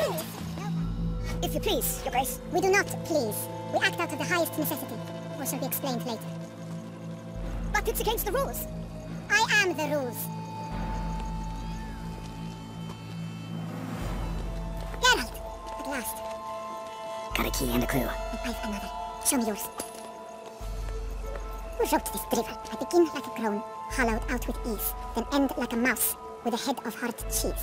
please! If you please, Your Grace. We do not please. We act out of the highest necessity, or shall be explained later. But it's against the rules. I am the rules. Geralt! At last. Got a key and a clue. I've another. Show me yours. Who wrote this drivel? I begin like a crone, hollowed out with ease, then end like a mouse with a head of hard cheese.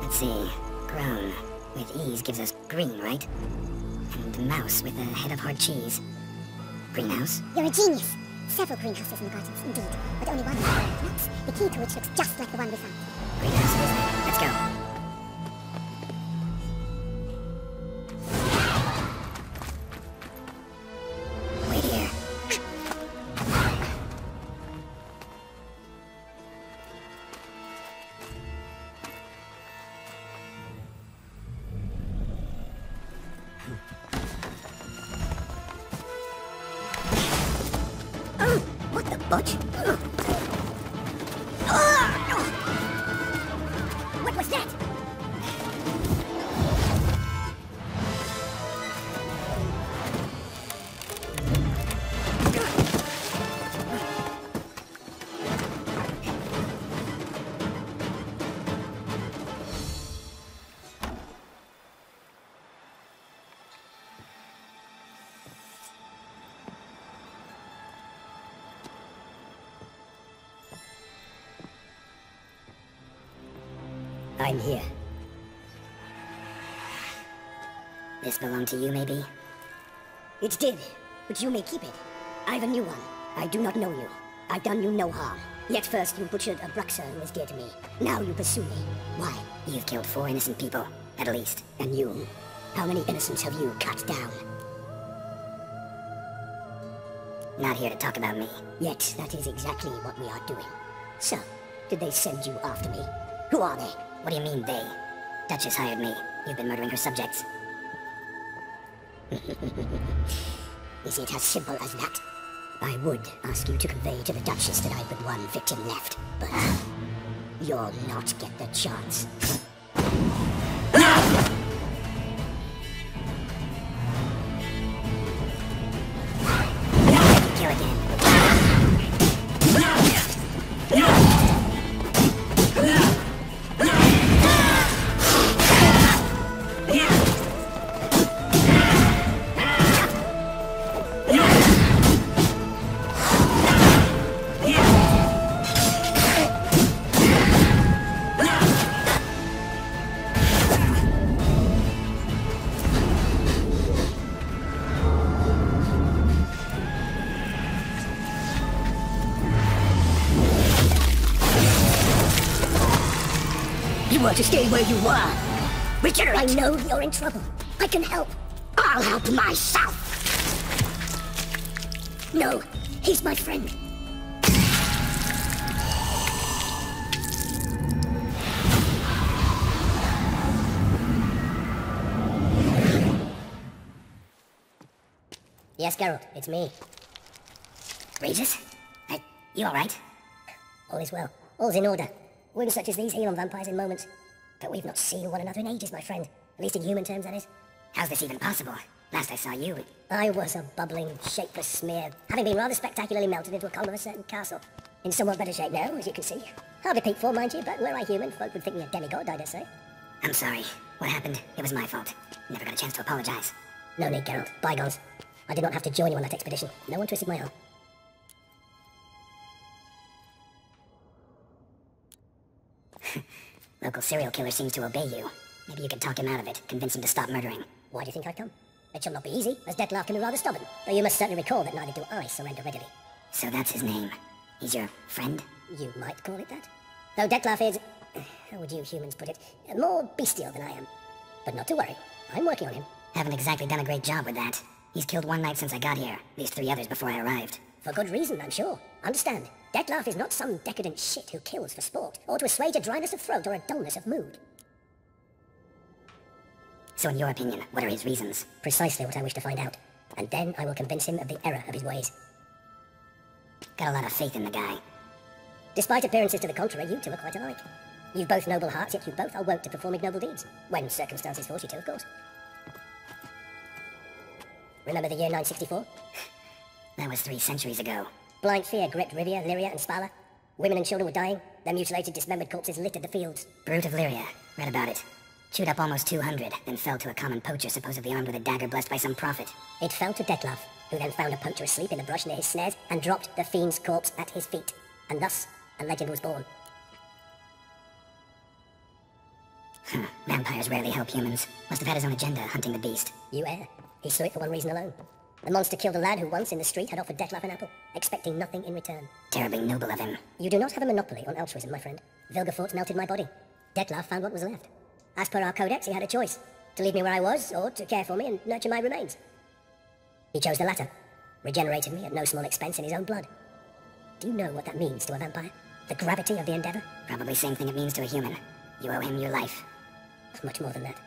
Let's see. Grown with ease gives us green, right? And mouse with a head of hard cheese. Greenhouse? You're a genius. Several greenhouses in the gardens, indeed, but only one nuts, the key to which looks just like the one we found. Greenhouse it is. Let's go. Wait here. What the butch? What was that? I'm here. This belonged to you, maybe? It did, but you may keep it. I've a new one. I do not know you. I've done you no harm. Yet first you butchered a Bruxer who was dear to me. Now you pursue me. Why? You've killed 4 innocent people, at least. And you? How many innocents have you cut down? Not here to talk about me. Yet that is exactly what we are doing. So, did they send you after me? Who are they? What do you mean, they? Duchess hired me. You've been murdering her subjects. Is it as simple as that? I would ask you to convey to the Duchess that I've but one victim left, but you'll not get the chance. Kill again. You were to stay where you were. Regenerate! I know you're in trouble. I can help. I'll help myself. No, he's my friend. Yes, Geralt, it's me. Regis? You alright? All is well. All's in order. Wounds such as these heal on vampires in moments. But we've not seen one another in ages, my friend. At least in human terms, that is. How's this even possible? Last I saw you... I was a bubbling, shapeless smear, having been rather spectacularly melted into a column of a certain castle. In somewhat better shape now, as you can see. Hardly peak for, mind you, but were I human, folk would think me a demigod, I dare say. I'm sorry. What happened? It was my fault. Never got a chance to apologize. No need, Geralt. Bygones. I did not have to join you on that expedition. No one twisted my arm. Local serial killer seems to obey you. Maybe you could talk him out of it, convince him to stop murdering. Why do you think I'd come? It shall not be easy, as Dettlaff can be rather stubborn. Though you must certainly recall that neither do I surrender readily. So that's his name. He's your friend? You might call it that. Though Dettlaff is, how would you humans put it, more bestial than I am. But not to worry, I'm working on him. Haven't exactly done a great job with that. He's killed 1 knight since I got here, at least 3 others before I arrived. For good reason, I'm sure. Understand, Dettlaff is not some decadent shit who kills for sport, or to assuage a dryness of throat or a dullness of mood. So in your opinion, what are his reasons? Precisely what I wish to find out. And then I will convince him of the error of his ways. Got a lot of faith in the guy. Despite appearances to the contrary, you two are quite alike. You've both noble hearts, yet you both are wont to perform ignoble deeds. When circumstances force you to, of course. Remember the year 964? That was 3 centuries ago. Blind fear gripped Rivia, Lyria, and Spala. Women and children were dying. Their mutilated, dismembered corpses littered the fields. Brute of Lyria. Read about it. Chewed up almost 200, then fell to a common poacher supposedly armed with a dagger blessed by some prophet. It fell to Detlef, who then found a poacher asleep in the brush near his snares and dropped the fiend's corpse at his feet. And thus, a legend was born. Vampires rarely help humans. Must have had his own agenda, hunting the beast. You err. He slew it for one reason alone. The monster killed a lad who once in the street had offered Detlef an apple, expecting nothing in return. Terribly noble of him. You do not have a monopoly on altruism, my friend. Vilgefortz melted my body. Detlef found what was left. As per our codex, he had a choice. To leave me where I was, or to care for me and nurture my remains. He chose the latter. Regenerated me at no small expense in his own blood. Do you know what that means to a vampire? The gravity of the endeavor? Probably same thing it means to a human. You owe him your life. Much more than that.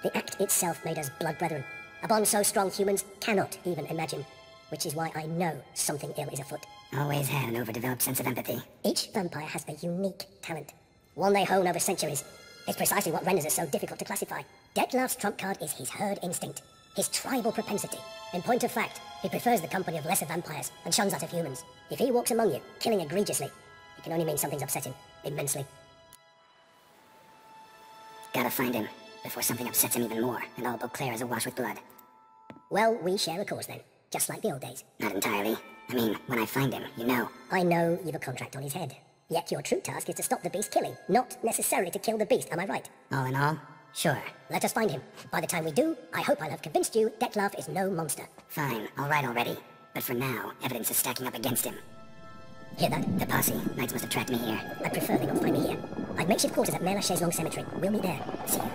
The act itself made us blood brethren. A bond so strong humans cannot even imagine. Which is why I know something ill is afoot. Always had an overdeveloped sense of empathy. Each vampire has a unique talent. One they hone over centuries. It's precisely what renders it so difficult to classify. Detlef's trump card is his herd instinct. His tribal propensity. In point of fact, he prefers the company of lesser vampires and shuns that of humans. If he walks among you, killing egregiously, it can only mean something's upset him. Immensely. Gotta find him, before something upsets him even more, and all Beauclair is awash with blood. Well, we share a cause then, just like the old days. Not entirely. I mean, when I find him, you know. I know you've a contract on his head. Yet your true task is to stop the beast killing, not necessarily to kill the beast, am I right? All in all, sure. Let us find him. By the time we do, I hope I'll have convinced you Detlef is no monster. Fine, alright already. But for now, evidence is stacking up against him. Hear that? The posse. Knights must have tracked me here. I prefer they not find me here. I've makeshift quarters at Mère Lachaise Long Cemetery. We'll meet there. See you.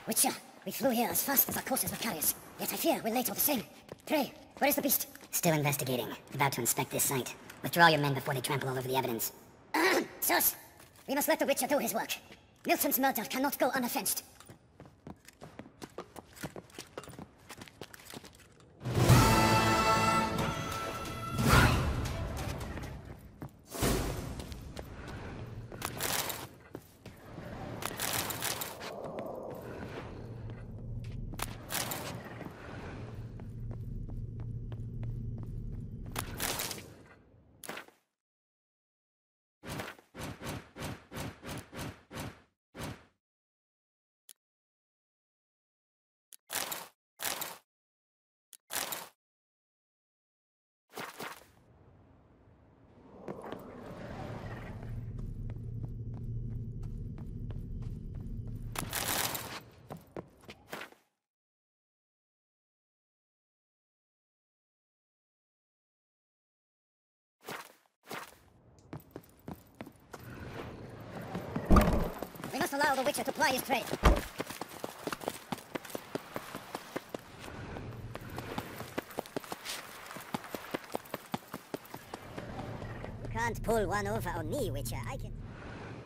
Witcher, we flew here as fast as our coursers would carry us. Yet I fear we're late all the same. Pray, where is the beast? Still investigating. About to inspect this site. Withdraw your men before they trample all over the evidence. Sirs, we must let the Witcher do his work. Milton's murder cannot go unoffensed. We must allow the Witcher to ply his trade. You can't pull one over on me, Witcher. I can...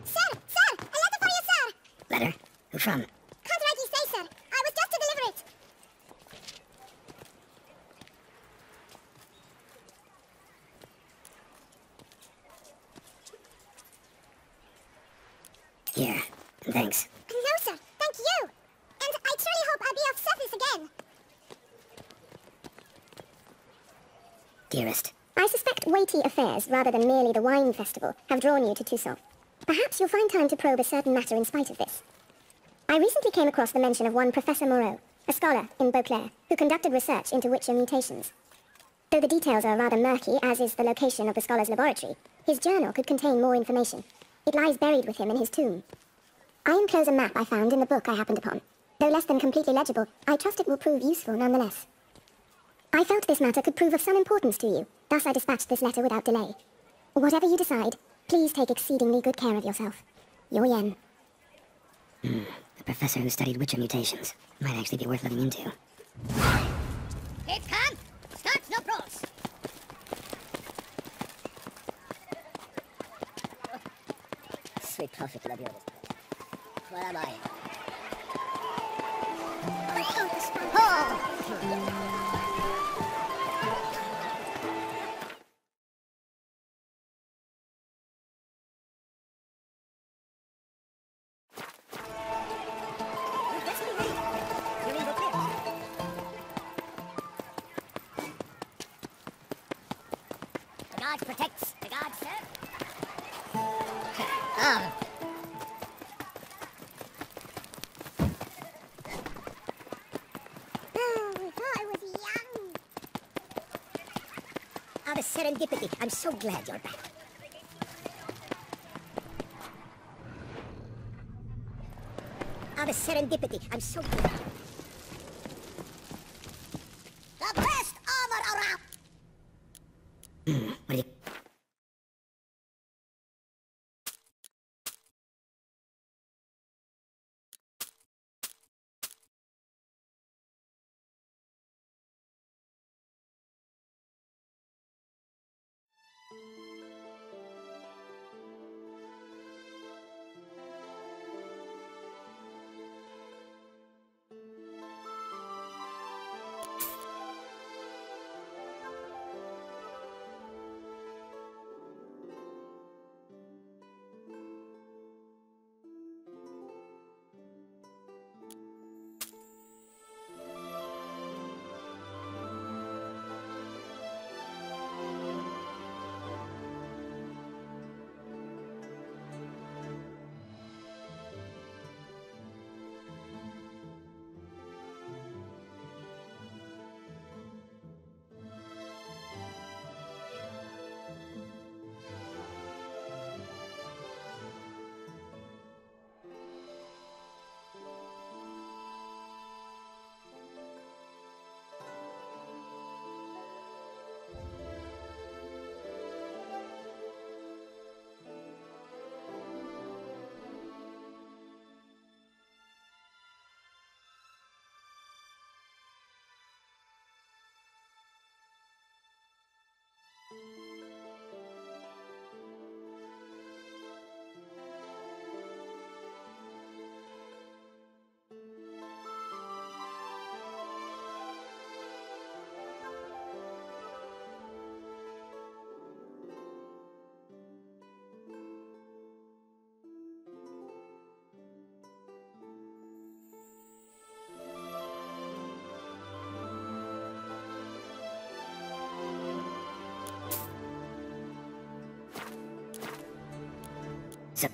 Sir! Sir! A letter for you, sir! Letter? Who from? Can't rightly say, sir. I was just to deliver it. Here. Thanks. No, sir. Thank you. And I truly hope I'll be of service again. Dearest. I suspect weighty affairs, rather than merely the wine festival, have drawn you to Toussaint. Perhaps you'll find time to probe a certain matter in spite of this. I recently came across the mention of one Professor Moreau, a scholar in Beauclair, who conducted research into Witcher mutations. Though the details are rather murky, as is the location of the scholar's laboratory, his journal could contain more information. It lies buried with him in his tomb. I enclose a map I found in the book I happened upon. Though less than completely legible, I trust it will prove useful nonetheless. I felt this matter could prove of some importance to you, thus I dispatched this letter without delay. Whatever you decide, please take exceedingly good care of yourself. Your Yen. The professor who studied Witcher mutations. Might actually be worth looking into. It's come! Start no brawls! Sweet prophet, love you. Where am I? The guard protects. The guard, sir. Oh, we thought I was young. Ah, the serendipity. I'm so glad you're back. Ah, the serendipity. I'm so glad. The best armor around. What do you... So...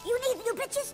You need new bitches?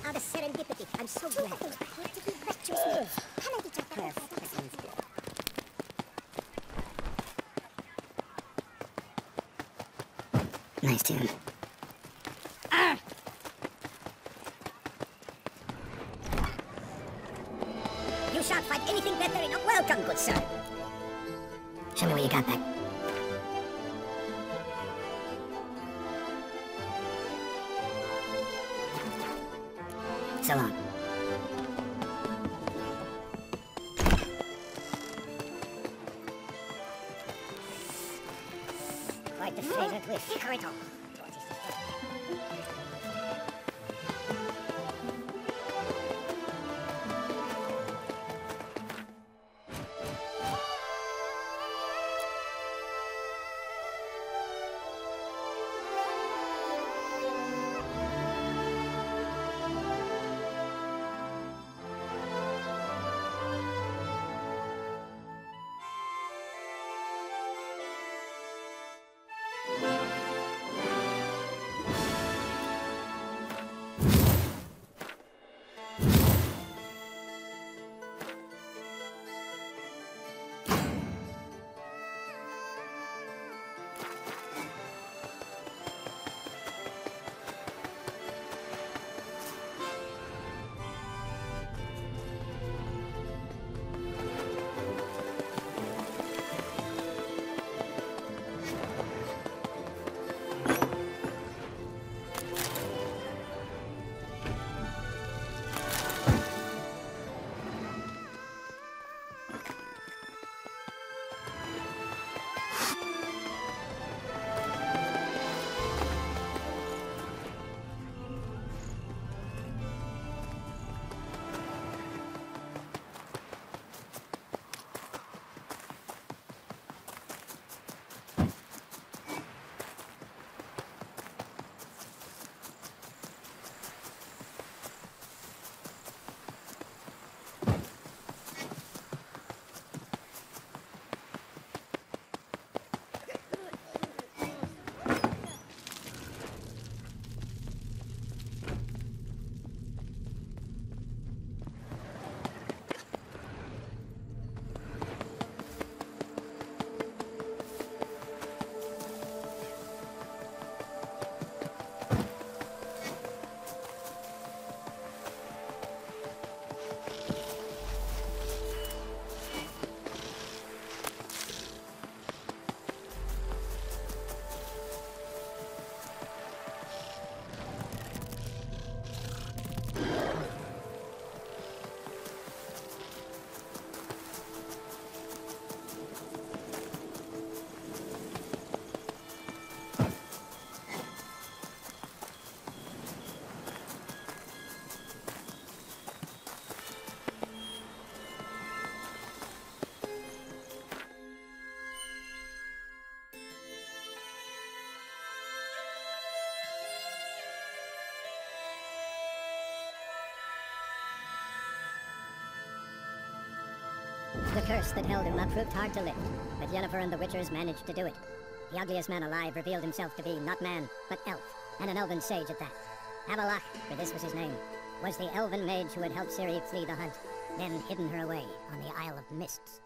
Ah, the serendipity. I'm so glad. Nice tune. You shan't find anything better in a welcome, good sir. Show me what you got back. So long. Quite the favorite with Carito. The curse that held him had proved hard to lift, but Yennefer and the Witchers managed to do it. The ugliest man alive revealed himself to be not man, but elf, and an elven sage at that. Avalach, for this was his name, was the elven mage who had helped Ciri flee the hunt, then hidden her away on the Isle of Mists.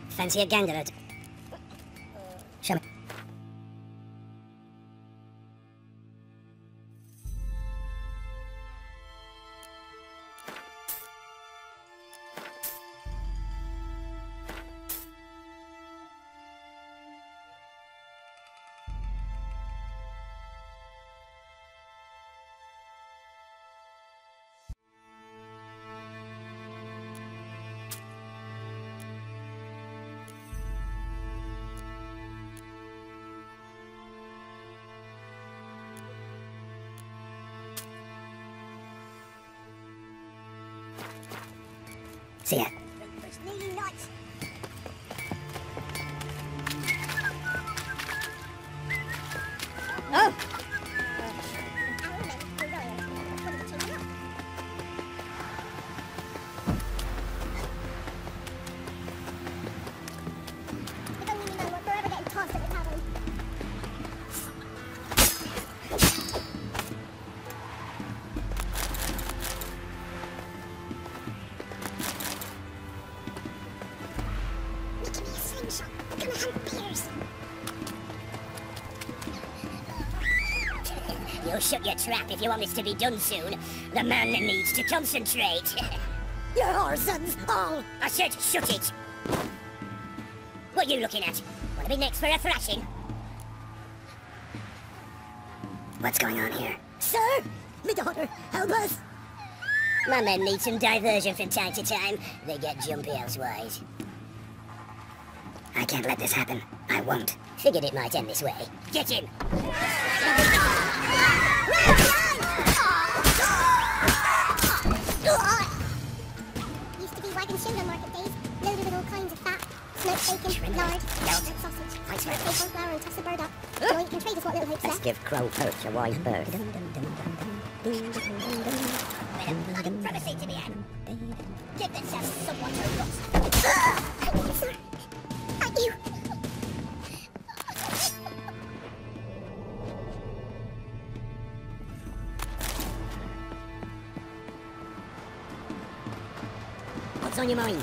Fancy a gander at... Show me. See ya. Oh! You'll shut your trap if you want this to be done soon. The man needs to concentrate. Your orsons all! I said shut it! What are you looking at? Want to be next for a thrashing? What's going on here? Sir! My daughter, help us! My men need some diversion from time to time. They get jumpy elsewise. I can't let this happen. I won't. Figured it might end this way. Get him! Used to be wagon shoulder market days, loaded with all kinds of fat, smoked bacon, lard, smoked sausage, bacon, flour and toss the bird up. Or you can trade us what little hope's Let's left. give Crow Perch a wise bird. Privacy to the end. Give themselves someone to rust. Sir, thank you. What's on your mind?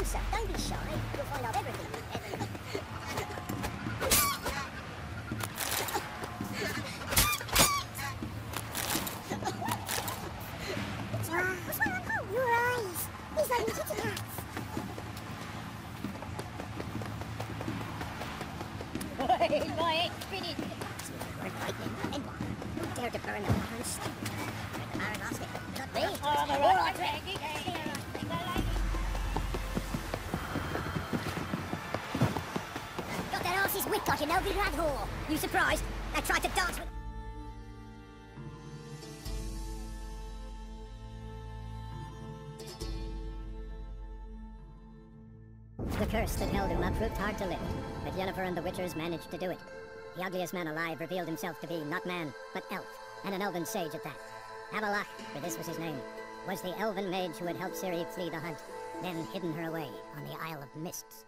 on, sir. Don't be shy. You'll find out everything. What's my uncle? Your eyes. He's like kitty cats. Right, finish. Word lightning. And what? Who dared to burn the barns? The barn lost it. Not me. All right, Reggie. Got that arse's wit got you now, big rat whore. You surprised? I tried to dance with... The curse that held him up proved hard to lift, but Yennefer and the Witchers managed to do it. The ugliest man alive revealed himself to be not man, but elf, and an elven sage at that. Avalach, for this was his name, was the elven mage who had helped Ciri flee the hunt, then hidden her away on the Isle of Mists.